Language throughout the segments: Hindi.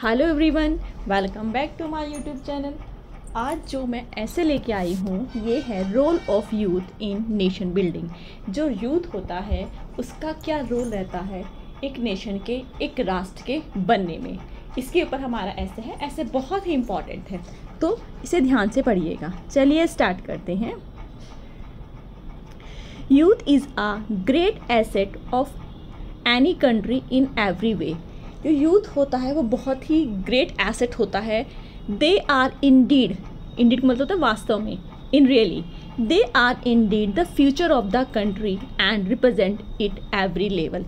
Hello everyone, welcome back to my YouTube channel. आज जो मैं ऐसे लेके आई हूँ ये है role of youth in nation building. जो यूथ होता है उसका क्या रोल रहता है एक नेशन के, एक राष्ट्र के बनने में। इसके ऊपर हमारा ऐसे है, ऐसे बहुत ही इम्पॉर्टेंट है, तो इसे ध्यान से पढ़िएगा। चलिए स्टार्ट करते हैं। Youth is a great asset of any country in every way. जो यूथ होता है वो बहुत ही ग्रेट एसेट होता है। दे आर इंडीड, इंडीड मतलब होता है वास्तव में, in really they are indeed the future of the country and represent it every level.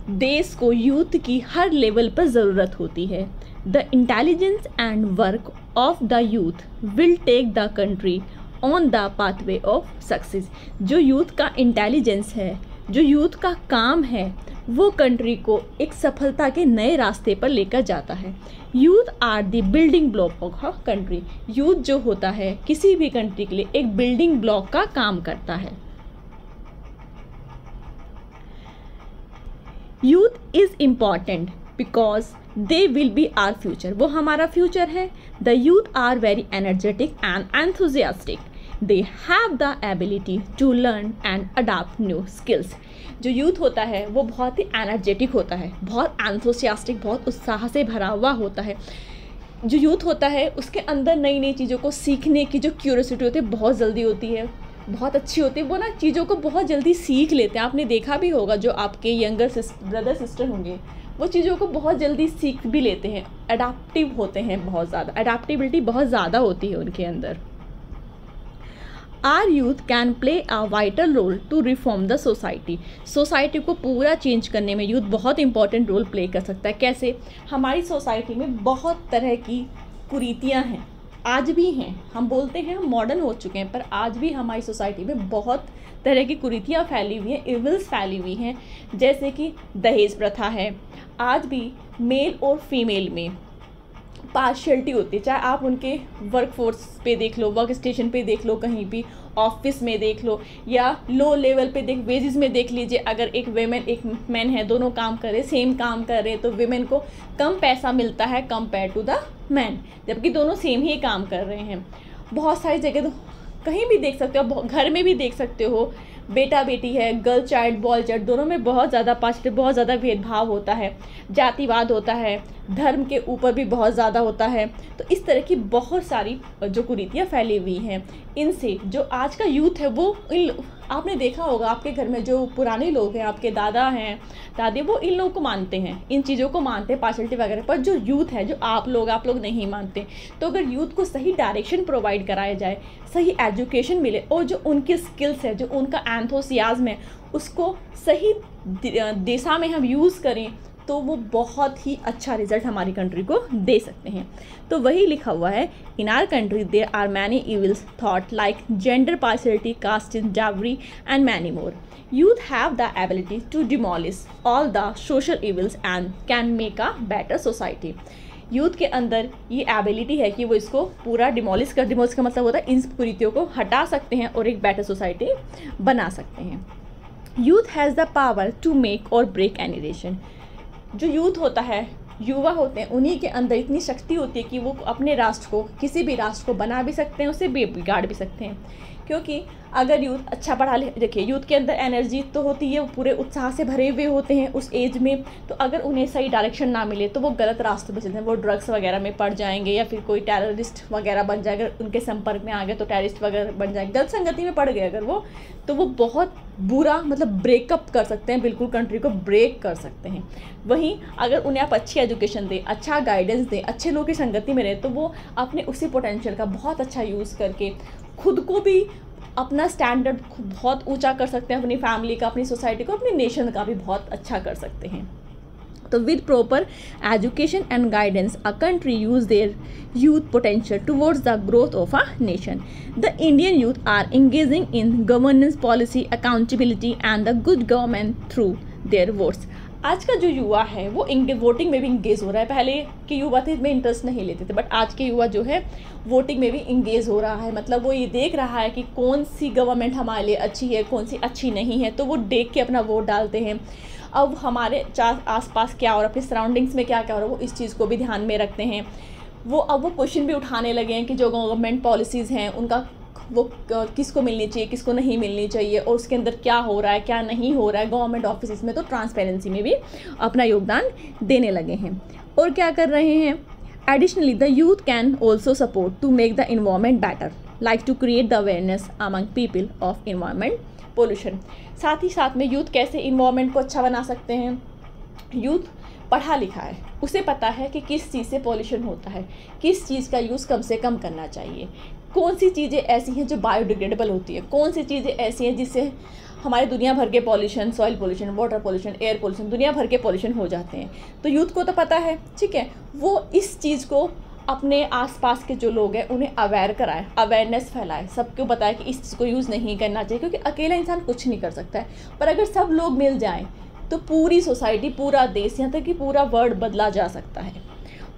देश को यूथ की हर लेवल पर ज़रूरत होती है। The intelligence and work of the youth will take the country on the pathway of success. जो यूथ का इंटेलिजेंस है, जो यूथ का काम है, वो कंट्री को एक सफलता के नए रास्ते पर लेकर जाता है। Youth are the building block of a country. Youth जो होता है किसी भी कंट्री के लिए एक बिल्डिंग ब्लॉक का काम करता है। Youth is important because they will be our future. वो हमारा फ्यूचर है। The youth are very energetic and enthusiastic. They have the ability to learn and adapt new skills. जो यूथ होता है वो बहुत ही एनर्जेटिक होता है, बहुत एंथुसियास्टिक, बहुत उत्साह से भरा हुआ होता है। जो यूथ होता है उसके अंदर नई नई चीज़ों को सीखने की जो क्यूरियोसिटी होती है बहुत जल्दी होती है, बहुत अच्छी होती है। वो ना चीज़ों को बहुत जल्दी सीख लेते हैं। आपने देखा भी होगा जो आपके यंगर ब्रदर सिस्टर होंगे वो चीज़ों को बहुत जल्दी सीख भी लेते हैं, अडाप्टिव होते हैं, बहुत ज़्यादा अडाप्टिबिलिटी बहुत ज़्यादा होती है उनके अंदर। Our youth can play a vital role to reform the society. Society को पूरा चेंज करने में यूथ बहुत इंपॉर्टेंट रोल प्ले कर सकता है। कैसे? हमारी सोसाइटी में बहुत तरह की कुरीतियाँ हैं, आज भी हैं। हम बोलते हैं हम मॉडर्न हो चुके हैं, पर आज भी हमारी सोसाइटी में बहुत तरह की कुरीतियाँ फैली हुई हैं, इविल्स फैली हुई हैं। जैसे कि दहेज प्रथा है। आज भी मेल और फीमेल में पार्शियलिटी होती है। चाहे आप उनके वर्क फोर्स पे देख लो, वर्क स्टेशन पे देख लो, कहीं भी ऑफिस में देख लो, या लो लेवल पे देख, वेजेस में देख लीजिए। अगर एक वेमेन एक मैन है, दोनों काम कर रहे, सेम काम कर रहे, तो वेमेन को कम पैसा मिलता है कंपेयर टू द मैन, जबकि दोनों सेम ही काम कर रहे हैं। बहुत सारी जगह तो कहीं भी देख सकते हो, घर में भी देख सकते हो, बेटा बेटी है, गर्ल चाइल्ड बॉय चाइल्ड, दोनों में बहुत ज़्यादा पार्शियलिटी, बहुत ज़्यादा भेदभाव होता है, जातिवाद होता है, धर्म के ऊपर भी बहुत ज़्यादा होता है। तो इस तरह की बहुत सारी जो कुरीतियाँ फैली हुई हैं, इनसे जो आज का यूथ है वो आपने देखा होगा आपके घर में जो पुराने लोग हैं, आपके दादा हैं, दादी, वो इन लोगों को मानते हैं, इन चीज़ों को मानते हैं, पार्शियलिटी वगैरह। पर जो यूथ है, जो आप लोग नहीं मानते। तो अगर यूथ को सही डायरेक्शन प्रोवाइड कराया जाए, सही एजुकेशन मिले, और जो उनकी स्किल्स है, जो उनका एंथुसियाज्म है, उसको सही दिशा में हम यूज़ करें, तो वो बहुत ही अच्छा रिजल्ट हमारी कंट्री को दे सकते हैं। तो वही लिखा हुआ है, in our country there are many evils thought like gender partiality, casteism, dowry and many more. Youth have the ability to demolish all the social evils and can make a better society. Youth के अंदर ये एबिलिटी है कि वो इसको पूरा डिमोलिश का मतलब होता है इन कुरीतियों को हटा सकते हैं और एक बेटर सोसाइटी बना सकते हैं। Youth has the power to make or break any nation. जो यूथ होता है, युवा होते हैं, उन्हीं के अंदर इतनी शक्ति होती है कि वो अपने राष्ट्र को, किसी भी राष्ट्र को बना भी सकते हैं, उसे बिगाड़ भी सकते हैं। क्योंकि अगर यूथ अच्छा पढ़ा लिखा, देखिए यूथ के अंदर एनर्जी तो होती है, वो पूरे उत्साह से भरे हुए होते हैं उस एज में। तो अगर उन्हें सही डायरेक्शन ना मिले तो वो गलत रास्ते पर चलते हैं, वो ड्रग्स वगैरह में पड़ जाएंगे, या फिर कोई टेररिस्ट वगैरह बन जाएगा। उनके संपर्क में आ गए तो टेररिस्ट वगैरह बन जाएंगे, गलत संगति में पड़ गए अगर वो, तो वो बहुत बुरा मतलब ब्रेकअप कर सकते हैं, बिल्कुल कंट्री को ब्रेक कर सकते हैं। वहीं अगर उन्हें आप अच्छी एजुकेशन दें, अच्छा गाइडेंस दें, अच्छे लोगों की संगति में रहे, तो वो अपने उसी पोटेंशियल का बहुत अच्छा यूज़ करके खुद को भी, अपना स्टैंडर्ड बहुत ऊंचा कर सकते हैं, अपनी फैमिली का, अपनी सोसाइटी को, अपनी नेशन का भी बहुत अच्छा कर सकते हैं। तो with proper education and guidance a country use their youth potential towards the growth of a nation. The Indian youth are engaging in governance policy, accountability and the good government through their votes. आज का जो युवा है वो वोटिंग में भी इंगेज हो रहा है। पहले के युवा थे इसमें इंटरेस्ट नहीं लेते थे, बट आज के युवा जो है वोटिंग में भी इंगेज हो रहा है। मतलब वो ये देख रहा है कि कौन सी गवर्नमेंट हमारे लिए अच्छी है, कौन सी अच्छी नहीं है, तो वो देख के अपना वोट डालते हैं। अब हमारे आसपास क्या हो रहा है, अपनी सराउंडिंग्स में क्या क्या हो रहा है, वो इस चीज़ को भी ध्यान में रखते हैं। अब वो क्वेश्चन भी उठाने लगे हैं कि जो गवर्नमेंट पॉलिसीज़ हैं उनका वो किसको मिलनी चाहिए, किसको नहीं मिलनी चाहिए, और उसके अंदर क्या हो रहा है, क्या नहीं हो रहा है गवर्नमेंट ऑफिस में। तो ट्रांसपेरेंसी में भी अपना योगदान देने लगे हैं। और क्या कर रहे हैं, additionally the youth can also support to make the environment better, like to create the awareness among people of environment pollution. साथ ही साथ में यूथ कैसे इन्वायरमेंट को अच्छा बना सकते हैं। यूथ पढ़ा लिखा है, उसे पता है कि किस चीज़ से पॉल्यूशन होता है, किस चीज़ का यूज़ कम से कम करना चाहिए, कौन सी चीज़ें ऐसी हैं जो बायोडिग्रेडेबल होती है, कौन सी चीज़ें ऐसी हैं जिससे हमारे दुनिया भर के pollution, soil pollution, water pollution, air pollution, दुनिया भर के पॉल्यूशन हो जाते हैं। तो यूथ को तो पता है, ठीक है, वो इस चीज़ को अपने आसपास के जो लोग हैं उन्हें अवेयर कराए, अवेयरनेस फैलाए, सबको बताए कि इस चीज़ को यूज़ नहीं करना चाहिए, क्योंकि अकेला इंसान कुछ नहीं कर सकता है। पर अगर सब लोग मिल जाएं तो पूरी सोसाइटी, पूरा देश, यहाँ तक कि पूरा वर्ल्ड बदला जा सकता है।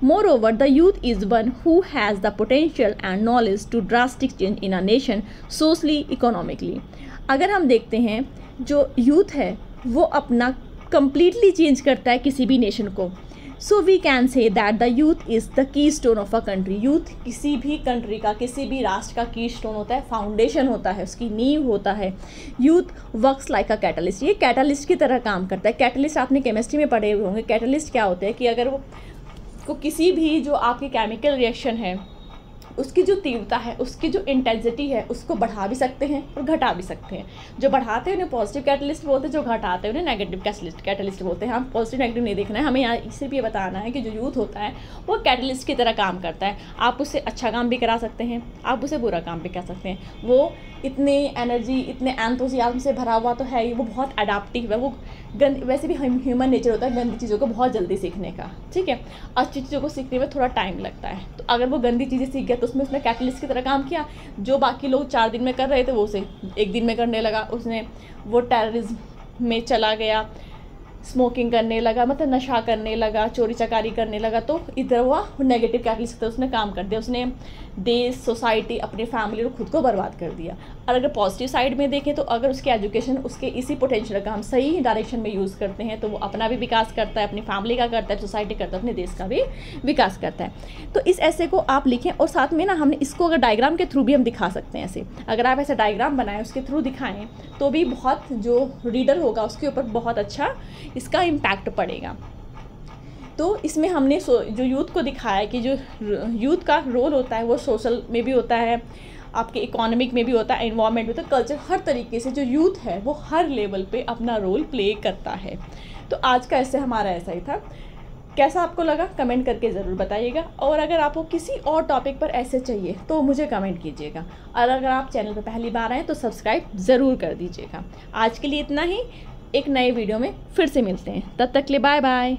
Moreover, the youth is one who has the potential and knowledge to drastic change in a nation socially, economically. अगर हम देखते हैं जो यूथ है वो अपना completely चेंज करता है किसी भी नेशन को। So we can say that the youth is the keystone of a country. Youth किसी भी कंट्री का, किसी भी राष्ट्र का कीस्टोन होता है, फाउंडेशन होता है, उसकी नींव होता है। Youth works like a catalyst, ये कैटलिस्ट की तरह काम करता है। कैटलिस्ट आपने केमिस्ट्री में पढ़े हुए होंगे। कैटलिस्ट क्या होते हैं कि अगर वो किसी भी जो आपकी केमिकल रिएक्शन है उसकी जो तीव्रता है, उसकी जो इंटेंसिटी है, उसको बढ़ा भी सकते हैं और घटा भी सकते हैं। जो बढ़ाते हैं उन्हें पॉजिटिव कैटलिस्ट बोलते हैं, जो घटाते हैं उन्हें नेगेटिव कैटलिस्ट बोलते हैं। हम पॉजिटिव नेगेटिव नहीं देखना है, हमें यहाँ सिर्फ ये बताना है कि जो यूथ होता है वो कैटलिस्ट की तरह काम करता है। आप उससे अच्छा काम भी करा सकते हैं, आप उसे बुरा काम भी कर सकते हैं। वो इतनी एनर्जी, इतने एंथुसियाज्म से भरा हुआ तो है ही, वो बहुत अडाप्टिव है। वो वैसे भी ह्यूमन नेचर होता है गंदी चीज़ों को बहुत जल्दी सीखने का, ठीक है। अच्छी चीज़ों को सीखने में थोड़ा टाइम लगता है। तो अगर वो गंदी चीज़ें सीख गया तो उसने कैटलिस्ट की तरह काम किया। जो बाकी लोग 4 दिन में कर रहे थे वो उसे 1 दिन में करने लगा। उसने वो टेररिज्म में चला गया, स्मोकिंग करने लगा, मतलब नशा करने लगा, चोरी चकारी करने लगा। तो इधर हुआ नेगेटिव कैटलिस्ट की तरह उसने काम कर दिया। उसने देश, सोसाइटी, अपनी फैमिली और खुद को बर्बाद कर दिया। और अगर पॉजिटिव साइड में देखें तो अगर उसकी एजुकेशन, उसके इसी पोटेंशियल का हम सही डायरेक्शन में यूज़ करते हैं तो वो अपना भी विकास करता है, अपनी फैमिली का करता है, सोसाइटी करता है, अपने देश का भी विकास करता है। तो इस ऐसे को आप लिखें और साथ में ना हमने इसको अगर डायग्राम के थ्रू भी हम दिखा सकते हैं। ऐसे अगर आप ऐसा डायग्राम बनाएं, उसके थ्रू दिखाएं तो भी बहुत, जो रीडर होगा उसके ऊपर बहुत अच्छा इसका इम्पैक्ट पड़ेगा। तो इसमें हमने जो यूथ को दिखाया कि जो यूथ का रोल होता है वो सोशल में भी होता है, आपके इकोनॉमिक में भी होता है, एनवायरनमेंट में होता है, कल्चर, हर तरीके से जो यूथ है वो हर लेवल पे अपना रोल प्ले करता है। तो आज का ऐसे हमारा ऐसा ही था। कैसा आपको लगा कमेंट करके ज़रूर बताइएगा। और अगर आपको किसी और टॉपिक पर ऐसे चाहिए तो मुझे कमेंट कीजिएगा। और अगर आप चैनल पर पहली बार आएँ तो सब्सक्राइब ज़रूर कर दीजिएगा। आज के लिए इतना ही, एक नए वीडियो में फिर से मिलते हैं, तब तक के लिए बाय बाय।